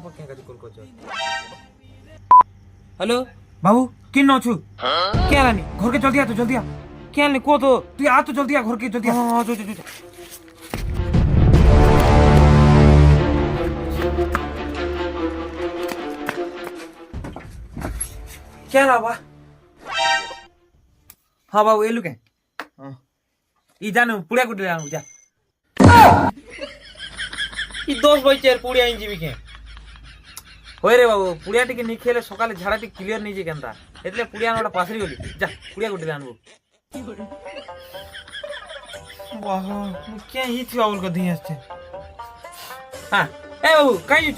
পক্ষে কাছে কল করছো হ্যালো বাবু কিন অছু কে আনি ঘরকে জলদি আ তো জলদি আ কে আনি কো তো তুই আ তো জলদি আ ঘরকে জলদি আ হ্যাঁ চল চল क्या रहा बा हाँ बाबू ये लुके ई जानु पुड़िया कुटी जानु जा ई दोस्त भाई चेर पुड़िया इंजीबी के होय रे बाबू पुड़िया टिके नी खेले सकाले झाड़ा टिके क्लियर नहीं जे केनता एतले पुड़िया नोटा पासरी गली जा पुड़िया कुटी जानबो वाह क्या ही थी बाबू को दी आछे हां ए बाबू काई